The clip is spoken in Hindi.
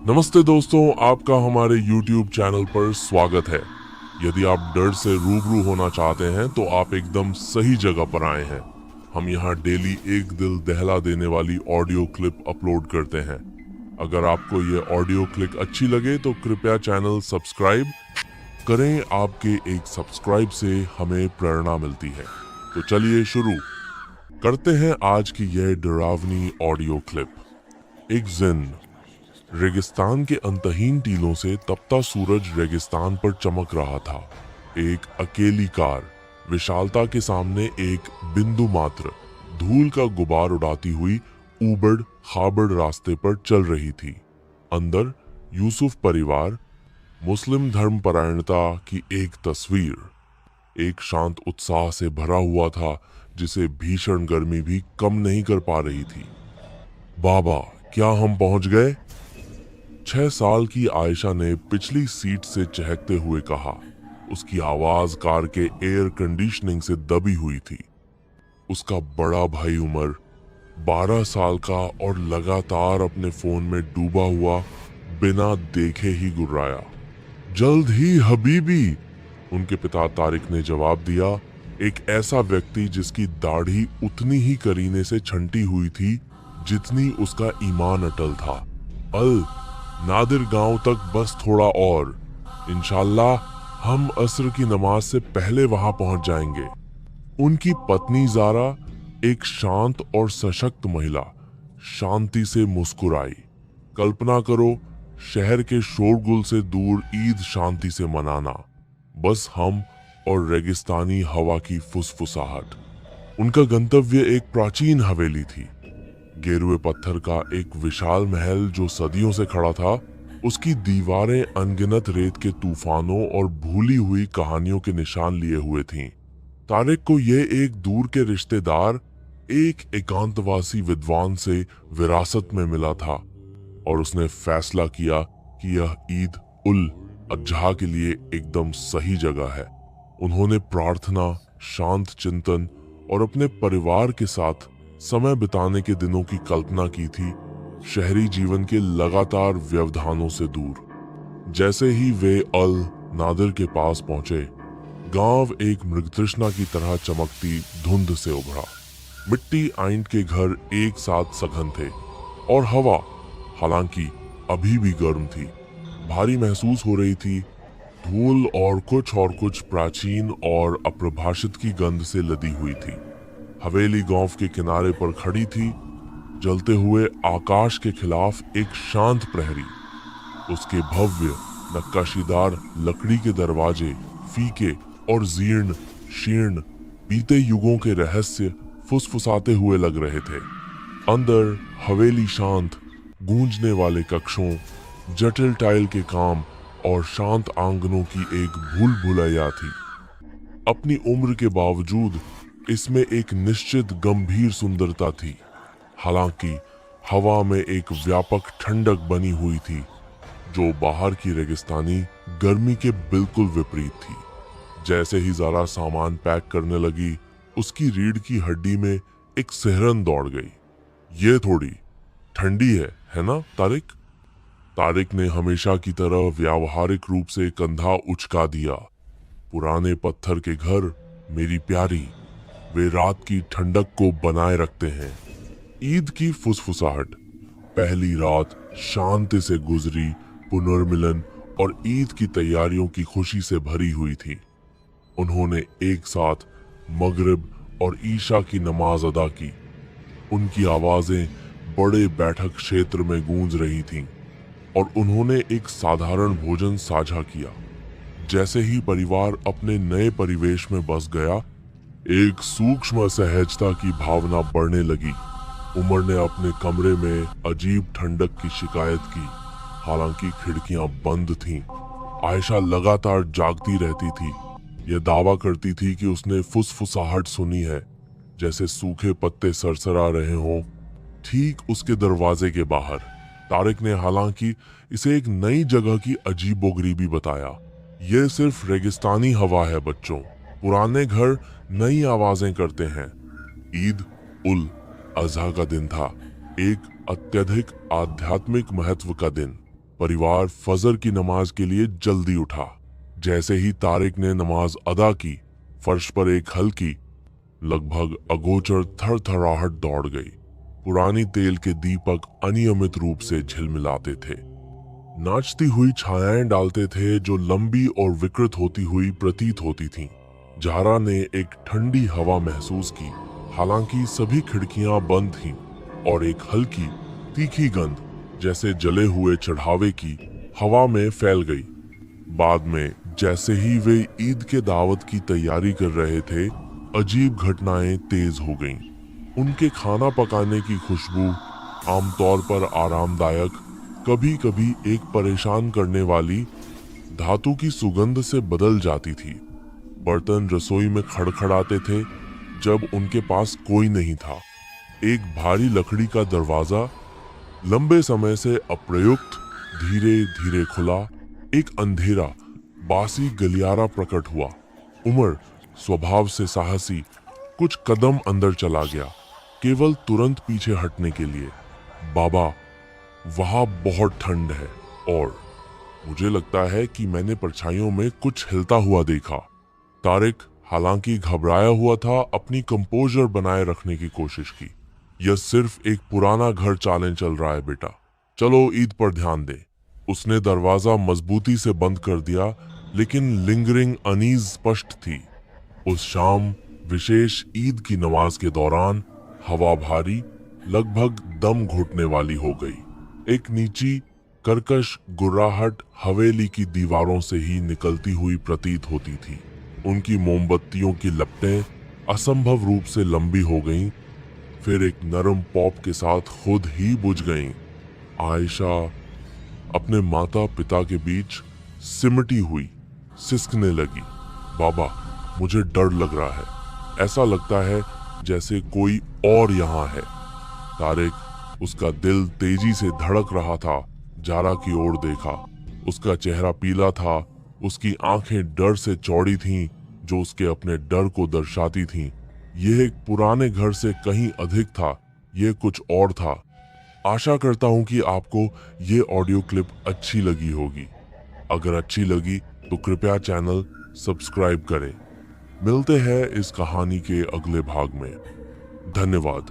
नमस्ते दोस्तों, आपका हमारे YouTube चैनल पर स्वागत है। यदि आप डर से रूबरू होना चाहते हैं तो आप एकदम सही जगह पर आए हैं। हम यहाँ डेली एक दिल दहला देने वाली ऑडियो क्लिप अपलोड करते हैं। अगर आपको ये ऑडियो क्लिप अच्छी लगे तो कृपया चैनल सब्सक्राइब करें। आपके एक सब्सक्राइब से हमें प्रेरणा मिलती है। तो चलिए शुरू करते हैं आज की यह डरावनी ऑडियो क्लिप। एक जिन रेगिस्तान के अंतहीन टीलों से तपता सूरज रेगिस्तान पर चमक रहा था। एक अकेली कार विशालता के सामने एक बिंदु मात्र धूल का गुबार उड़ाती हुई ऊबड़ खाबड़ रास्ते पर चल रही थी। अंदर यूसुफ परिवार, मुस्लिम धर्मपरायणता की एक तस्वीर एक शांत उत्साह से भरा हुआ था जिसे भीषण गर्मी भी कम नहीं कर पा रही थी। बाबा, क्या हम पहुंच गए? 6 साल की आयशा ने पिछली सीट से चहकते हुए कहा। उसकी आवाज कार के एयर कंडीशनिंग से दबी हुई थी। उसका बड़ा भाई उमर 12 साल का और लगातार अपने फोन में डूबा हुआ बिना देखे ही गुर्राया। जल्द ही हबीबी, उनके पिता तारिक ने जवाब दिया। एक ऐसा व्यक्ति जिसकी दाढ़ी उतनी ही करीने से छंटी हुई थी जितनी उसका ईमान अटल था। अल नादिर गांव तक बस थोड़ा और, इंशाल्लाह हम असर की नमाज से पहले वहां पहुंच जाएंगे। उनकी पत्नी जारा, एक शांत और सशक्त महिला, शांति से मुस्कुराई। कल्पना करो, शहर के शोरगुल से दूर ईद शांति से मनाना, बस हम और रेगिस्तानी हवा की फुसफुसाहट। उनका गंतव्य एक प्राचीन हवेली थी। गेरुए पत्थर का एक विशाल महल जो सदियों से खड़ा था। उसकी दीवारें अनगिनत रेत के तूफानों और भूली हुई कहानियों के निशान लिए हुए थीं। तारिक को ये एक दूर के रिश्तेदार, एक एकांतवासी विद्वान से विरासत में मिला था और उसने फैसला किया कि यह ईद उल अजहा के लिए एकदम सही जगह है। उन्होंने प्रार्थना, शांत चिंतन और अपने परिवार के साथ समय बिताने के दिनों की कल्पना की थी, शहरी जीवन के लगातार व्यवधानों से दूर। जैसे ही वे अल नादिर के पास पहुंचे, गांव एक मृगतृष्णा की तरह चमकती धुंध से उभरा। मिट्टी आइंट के घर एक साथ सघन थे और हवा, हालांकि अभी भी गर्म थी, भारी महसूस हो रही थी। धूल और कुछ प्राचीन और अप्रभाषित की गंध से लदी हुई थी। हवेली गांव के किनारे पर खड़ी थी, जलते हुए आकाश के खिलाफ एक शांत प्रहरी। उसके भव्य नक्काशीदार लकड़ी के दरवाजे फीके और जीर्ण शीर्ण बीते युगों के रहस्य फुसफुसाते हुए लग रहे थे। अंदर हवेली शांत, गूंजने वाले कक्षों, जटिल टाइल के काम और शांत आंगनों की एक भूल भुलैया थी। अपनी उम्र के बावजूद इसमें एक निश्चित गंभीर सुंदरता थी। हालांकि हवा में एक व्यापक ठंडक बनी हुई थी जो बाहर की रेगिस्तानी गर्मी के बिल्कुल विपरीत थी। जैसे ही ज़ारा सामान पैक करने लगी, उसकी रीढ़ की हड्डी में एक सिहरन दौड़ गई। ये थोड़ी ठंडी है ना तारिक? तारिक ने हमेशा की तरह व्यावहारिक रूप से कंधा उचका दिया। पुराने पत्थर के घर मेरी प्यारी, वे रात की ठंडक को बनाए रखते हैं। ईद की फुसफुसाहट। पहली रात शांति से गुजरी, पुनर्मिलन और ईद की तैयारियों की खुशी से भरी हुई थी। उन्होंने एक साथ मगरिब और ईशा की नमाज अदा की। उनकी आवाजें बड़े बैठक क्षेत्र में गूंज रही थीं और उन्होंने एक साधारण भोजन साझा किया। जैसे ही परिवार अपने नए परिवेश में बस गया, एक सूक्ष्म सहजता की भावना बढ़ने लगी। उमर ने अपने कमरे में अजीब ठंडक की शिकायत की, हालांकि खिड़कियां बंद थीं। आयशा लगातार जागती रहती थी। यह दावा करती थी कि उसने फुसफुसाहट सुनी है, जैसे सूखे पत्ते सरसरा रहे हों ठीक उसके दरवाजे के बाहर। तारिक ने हालांकि इसे एक नई जगह की अजीबोगरीबी बताया। यह सिर्फ रेगिस्तानी हवा है बच्चों, पुराने घर नई आवाजें करते हैं। ईद उल अजहा का दिन था, एक अत्यधिक आध्यात्मिक महत्व का दिन। परिवार फजर की नमाज के लिए जल्दी उठा। जैसे ही तारिक ने नमाज अदा की, फर्श पर एक हल्की, लगभग अगोचर थरथराहट दौड़ गई। पुरानी तेल के दीपक अनियमित रूप से झिलमिलाते थे, नाचती हुई छायाएं डालते थे जो लंबी और विकृत होती हुई प्रतीत होती थीं। ज़हरा ने एक ठंडी हवा महसूस की, हालांकि सभी खिड़कियां बंद थीं, और एक हल्की तीखी गंध जैसे जले हुए चढ़ावे की हवा में फैल गई। बाद में जैसे ही वे ईद के दावत की तैयारी कर रहे थे, अजीब घटनाएं तेज हो गईं। उनके खाना पकाने की खुशबू, आमतौर पर आरामदायक, कभी कभी एक परेशान करने वाली धातु की सुगंध से बदल जाती थी। बर्तन रसोई में खड़खड़ाते थे जब उनके पास कोई नहीं था। एक भारी लकड़ी का दरवाजा लंबे समय से अप्रयुक्त धीरे धीरे खुला। एक अंधेरा बासी गलियारा प्रकट हुआ। उमर स्वभाव से साहसी कुछ कदम अंदर चला गया, केवल तुरंत पीछे हटने के लिए। बाबा, वहां बहुत ठंड है और मुझे लगता है कि मैंने परछाइयों में कुछ हिलता हुआ देखा। तारिक हालांकि घबराया हुआ था, अपनी कंपोजर बनाए रखने की कोशिश की। यह सिर्फ एक पुराना घर चालें चल रहा है बेटा, चलो ईद पर ध्यान दें। उसने दरवाजा मजबूती से बंद कर दिया, लेकिन लिंगरिंग अनीज स्पष्ट थी। उस शाम विशेष ईद की नमाज के दौरान हवा भारी, लगभग दम घुटने वाली हो गई। एक नीची कर्कश गुर्राहट हवेली की दीवारों से ही निकलती हुई प्रतीत होती थी। उनकी मोमबत्तियों की लपटें असंभव रूप से लंबी हो गईं, फिर एक नरम पॉप के साथ खुद ही बुझ गईं। आयशा अपने माता पिता के बीच सिमटी हुई सिसकने लगी। बाबा, मुझे डर लग रहा है, ऐसा लगता है जैसे कोई और यहाँ है। तारिक, उसका दिल तेजी से धड़क रहा था, ज़हरा की ओर देखा। उसका चेहरा पीला था, उसकी आंखें डर से चौड़ी थीं, जो उसके अपने डर को दर्शाती थीं। यह एक पुराने घर से कहीं अधिक था, यह कुछ और था। आशा करता हूं कि आपको ये ऑडियो क्लिप अच्छी लगी होगी। अगर अच्छी लगी तो कृपया चैनल सब्सक्राइब करें। मिलते हैं इस कहानी के अगले भाग में। धन्यवाद।